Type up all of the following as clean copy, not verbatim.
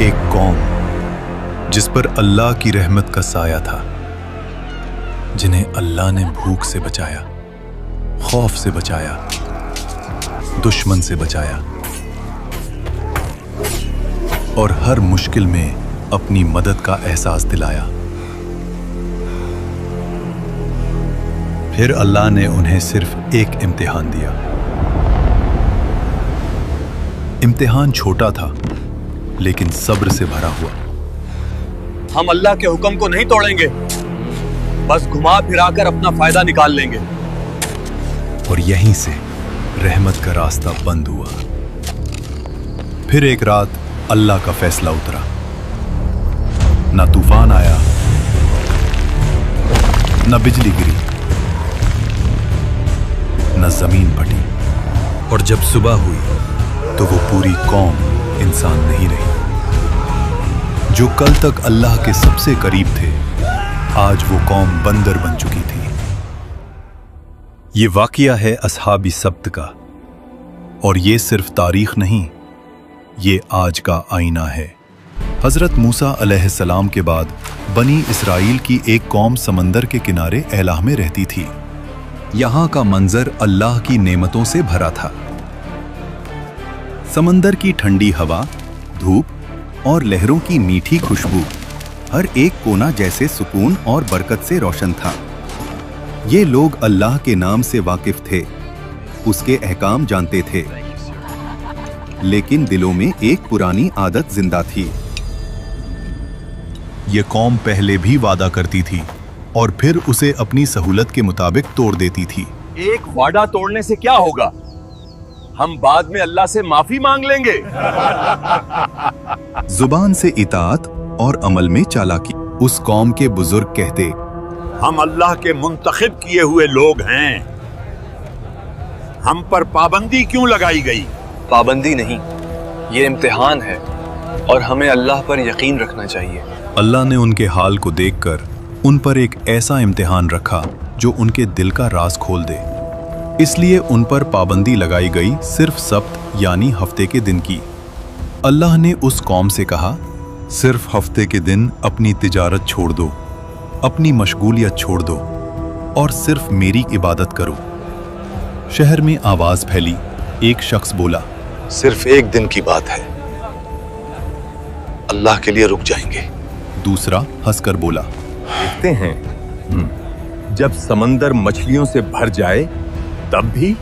एक कौम जिस पर अल्लाह की रहमत का साया था, जिन्हें अल्लाह ने भूख से बचाया, खौफ से बचाया, दुश्मन से बचाया और हर मुश्किल में अपनी मदद का एहसास दिलाया। फिर अल्लाह ने उन्हें सिर्फ एक इम्तिहान दिया। इम्तिहान छोटा था लेकिन सब्र से भरा हुआ। हम अल्लाह के हुक्म को नहीं तोड़ेंगे, बस घुमा फिराकर अपना फायदा निकाल लेंगे। और यहीं से रहमत का रास्ता बंद हुआ। फिर एक रात अल्लाह का फैसला उतरा। न तूफान आया, न बिजली गिरी, न जमीन फटी। और जब सुबह हुई तो वो पूरी कौम इंसान नहीं रही। जो कल तक अल्लाह के सबसे करीब थे, आज वो कौम बंदर बन चुकी थी। ये वाकया है असहाबी सब्त का, और ये सिर्फ तारीख नहीं, ये आज का आईना है। हजरत मूसा अलैहिस्सलाम के बाद बनी इसराइल की एक कौम समंदर के किनारे एलाह में रहती थी। यहां का मंजर अल्लाह की नेमतों से भरा था। समंदर की ठंडी हवा, धूप और लहरों की मीठी खुशबू, हर एक कोना जैसे सुकून और बरकत से रोशन था। ये लोग अल्लाह के नाम से वाकिफ थे, उसके अहकाम जानते थे, लेकिन दिलों में एक पुरानी आदत जिंदा थी। ये कौम पहले भी वादा करती थी और फिर उसे अपनी सहूलत के मुताबिक तोड़ देती थी। एक वादा तोड़ने से क्या होगा? हम बाद में अल्लाह से माफी मांग लेंगे। जुबान से इताअत और अमल में चालाकी। उस कौम के बुजुर्ग कहते, हम अल्लाह के मुंतखब किए हुए लोग हैं, हम पर पाबंदी क्यों लगाई गई? पाबंदी नहीं, ये इम्तिहान है और हमें अल्लाह पर यकीन रखना चाहिए। अल्लाह ने उनके हाल को देखकर उन पर एक ऐसा इम्तिहान रखा जो उनके दिल का राज खोल दे। इसलिए उन पर पाबंदी लगाई गई सिर्फ सब्त यानी हफ्ते के दिन की। अल्लाह ने उस कौम से कहा, सिर्फ हफ्ते के दिन अपनी तिजारत छोड़ दो, अपनी मशगूलियत छोड़ दो और सिर्फ मेरी इबादत करो। शहर में आवाज फैली। एक शख्स बोला, सिर्फ एक दिन की बात है, अल्लाह के लिए रुक जाएंगे। दूसरा हंसकर बोला, देखते हैं जब समंदर मछलियों से भर जाए तब भी।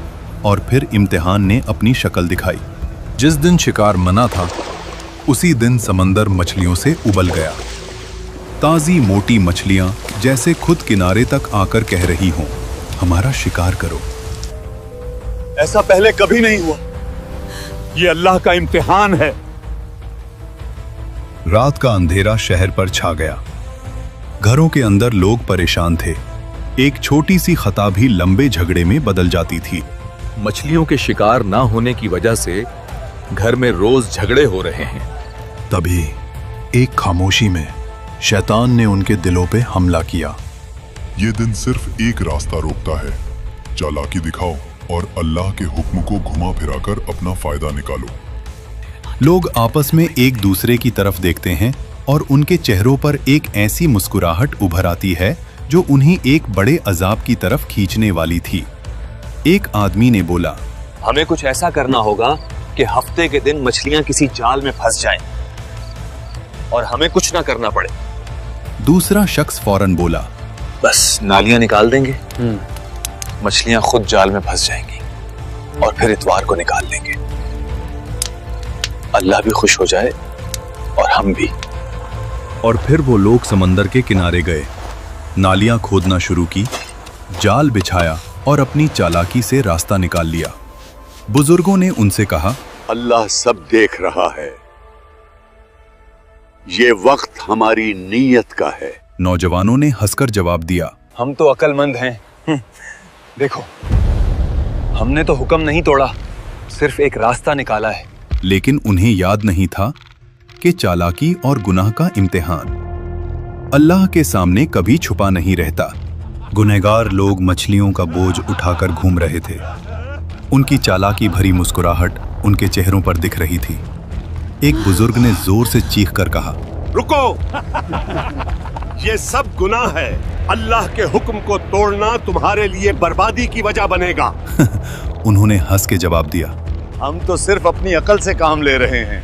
और फिर इम्तिहान ने अपनी शक्ल दिखाई। जिस दिन शिकार मना था, उसी दिन समंदर मछलियों से उबल गया। ताजी मोटी मछलियां जैसे खुद किनारे तक आकर कह रही हों, हमारा शिकार करो। ऐसा पहले कभी नहीं हुआ, ये अल्लाह का इम्तिहान है। रात का अंधेरा शहर पर छा गया। घरों के अंदर लोग परेशान थे। एक छोटी सी खता भी लंबे झगड़े में बदल जाती थी। मछलियों के शिकार ना होने की वजह से घर में रोज झगड़े हो रहे हैं। तभी एक खामोशी में शैतान ने उनके दिलों पे हमला किया। ये दिन सिर्फ एक रास्ता रोकता है, चालाकी दिखाओ और अल्लाह के हुक्म को घुमा फिराकर अपना फायदा निकालो। लोग आपस में एक दूसरे की तरफ देखते हैं और उनके चेहरों पर एक ऐसी मुस्कुराहट उभर आती है जो उन्हें एक बड़े अजाब की तरफ खींचने वाली थी। एक आदमी ने बोला, हमें कुछ ऐसा करना होगा कि हफ्ते के दिन मछलियां किसी जाल में फंस जाएं और हमें कुछ ना करना पड़े। दूसरा शख्स फौरन बोला, बस नालियां निकाल देंगे, मछलियां खुद जाल में फंस जाएंगी और फिर इतवार को निकाल लेंगे। अल्लाह भी खुश हो जाए और हम भी। और फिर वो लोग समंदर के किनारे गए, नालियां खोदना शुरू की, जाल बिछाया और अपनी चालाकी से रास्ता निकाल लिया। बुजुर्गों ने उनसे कहा, अल्लाह सब देख रहा है, ये वक्त हमारी नीयत का है। नौजवानों ने हंसकर जवाब दिया, हम तो अक्लमंद हैं। देखो, हमने तो हुक्म नहीं तोड़ा, सिर्फ एक रास्ता निकाला है। लेकिन उन्हें याद नहीं था कि चालाकी और गुनाह का इम्तिहान अल्लाह के सामने कभी छुपा नहीं रहता। गुनहगार लोग मछलियों का बोझ उठाकर घूम रहे थे। उनकी चालाकी भरी मुस्कुराहट उनके चेहरों पर दिख रही थी। एक बुजुर्ग ने जोर से चीख कर कहा, रुको, ये सब गुनाह है। अल्लाह के हुक्म को तोड़ना तुम्हारे लिए बर्बादी की वजह बनेगा। उन्होंने हंस के जवाब दिया, हम तो सिर्फ अपनी अकल से काम ले रहे हैं।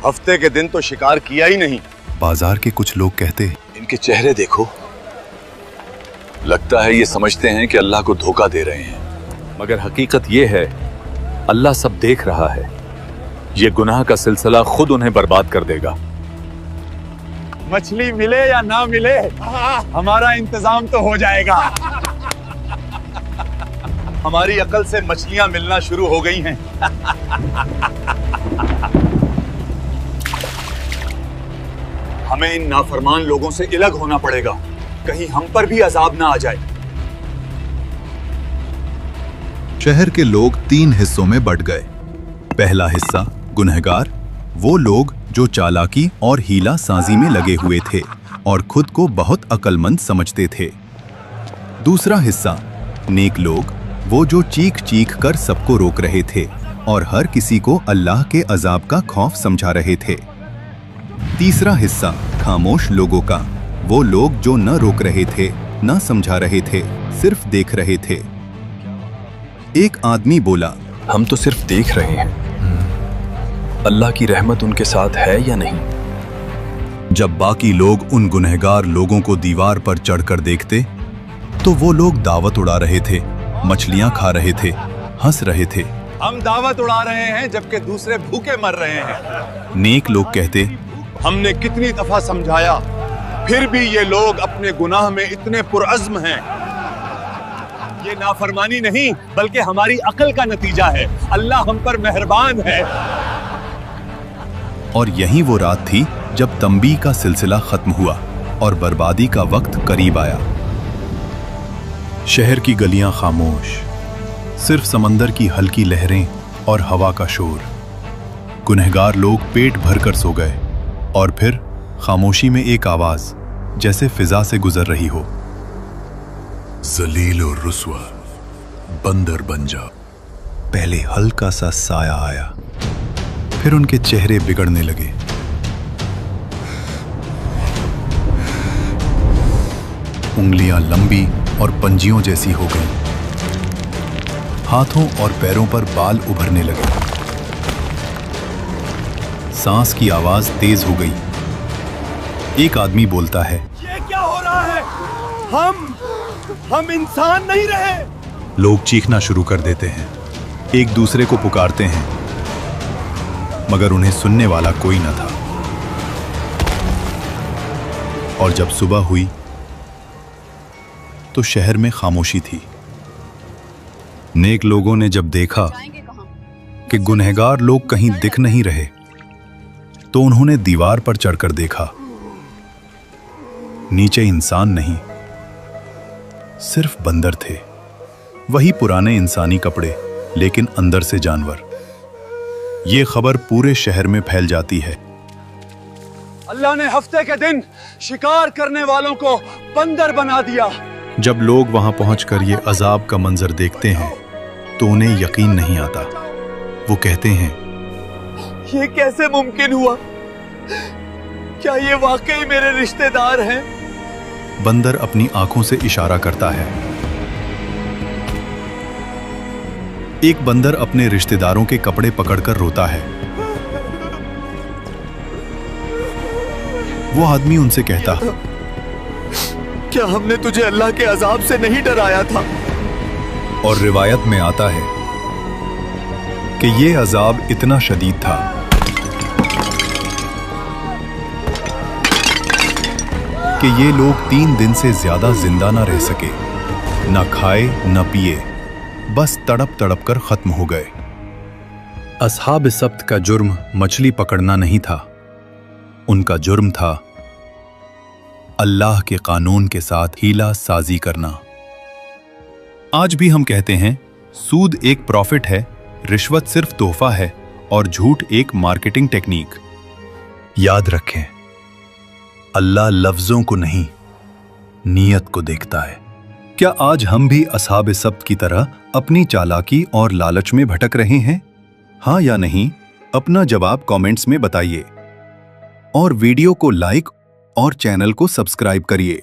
हफ्ते के दिन तो शिकार किया ही नहीं। बाजार के कुछ लोग कहते, इनके चेहरे देखो, लगता है ये समझते हैं कि अल्लाह को धोखा दे रहे हैं। मगर हकीकत ये है, अल्लाह सब देख रहा है। ये गुनाह का सिलसिला खुद उन्हें बर्बाद कर देगा। मछली मिले या ना मिले, हमारा इंतजाम तो हो जाएगा। हमारी अकल से मछलियां मिलना शुरू हो गई हैं। हमें इन नाफरमान लोगों से अलग होना पड़ेगा, कहीं हम पर भी अजाब ना आ जाए। शहर के लोग 3 हिस्सों में बंट गए। पहला हिस्सा गुनहगार, वो लोग जो चालाकी और हीला साजी में लगे हुए थे और खुद को बहुत अक्लमंद समझते थे। दूसरा हिस्सा नेक लोग, वो जो चीख चीख कर सबको रोक रहे थे और हर किसी को अल्लाह के अजाब का खौफ समझा रहे थे। तीसरा हिस्सा खामोश लोगों का, वो लोग जो न रोक रहे थे, न समझा रहे थे, सिर्फ देख रहे थे। एक आदमी बोला, हम तो सिर्फ देख रहे हैं, अल्लाह की रहमत उनके साथ है या नहीं। जब बाकी लोग उन गुनहगार लोगों को दीवार पर चढ़कर देखते तो वो लोग दावत उड़ा रहे थे, मछलियां खा रहे थे, हंस रहे थे। हम दावत उड़ा रहे हैं जबकि दूसरे भूखे मर रहे हैं। नेक लोग कहते, हमने कितनी दफा समझाया, फिर भी ये लोग अपने गुनाह में इतने पुरअज़्म हैं। ये नाफरमानी नहीं बल्कि हमारी अकल का नतीजा है। अल्लाह हम पर मेहरबान है। और यही वो रात थी जब तंबी का सिलसिला खत्म हुआ और बर्बादी का वक्त करीब आया। शहर की गलियां खामोश, सिर्फ समंदर की हल्की लहरें और हवा का शोर। गुनहगार लोग पेट भरकर सो गए और फिर खामोशी में एक आवाज जैसे फिजा से गुजर रही हो, जलील और रुस्वा, बंदर बन जा। पहले हल्का सा साया आया, फिर उनके चेहरे बिगड़ने लगे। उंगलियां लंबी और पंजियों जैसी हो गईं। हाथों और पैरों पर बाल उभरने लगे। सांस की आवाज तेज हो गई। एक आदमी बोलता है, ये क्या हो रहा है? हम इंसान नहीं रहे। लोग चीखना शुरू कर देते हैं, एक दूसरे को पुकारते हैं, मगर उन्हें सुनने वाला कोई न था। और जब सुबह हुई तो शहर में खामोशी थी। नेक लोगों ने जब देखा कि गुनहगार लोग कहीं दिख नहीं रहे तो उन्होंने दीवार पर चढ़कर देखा। नीचे इंसान नहीं, सिर्फ बंदर थे। वही पुराने इंसानी कपड़े, लेकिन अंदर से जानवर। ये खबर पूरे शहर में फैल जाती है। अल्लाह ने हफ्ते के दिन शिकार करने वालों को बंदर बना दिया। जब लोग वहां पहुंचकर ये अजाब का मंजर देखते हैं तो उन्हें यकीन नहीं आता। वो कहते हैं, ये कैसे मुमकिन हुआ? क्या ये वाकई मेरे रिश्तेदार हैं? बंदर अपनी आंखों से इशारा करता है। एक बंदर अपने रिश्तेदारों के कपड़े पकड़कर रोता है। वो आदमी उनसे कहता, क्या हमने तुझे अल्लाह के अजाब से नहीं डराया था? और रिवायत में आता है कि ये अजाब इतना शदीद था कि ये लोग 3 दिन से ज्यादा जिंदा ना रह सके, ना खाए न पिए, बस तड़प तड़प कर खत्म हो गए। अस्हाब सब्त का जुर्म मछली पकड़ना नहीं था, उनका जुर्म था अल्लाह के कानून के साथ हीला साजी करना। आज भी हम कहते हैं सूद एक प्रॉफिट है, रिश्वत सिर्फ तोहफा है और झूठ एक मार्केटिंग टेक्निक। याद रखें, अल्लाह लफ्जों को नहीं, नीयत को देखता है। क्या आज हम भी अस्हाब सब्त की तरह अपनी चालाकी और लालच में भटक रहे हैं? हाँ या नहीं? अपना जवाब कमेंट्स में बताइए और वीडियो को लाइक और चैनल को सब्सक्राइब करिए।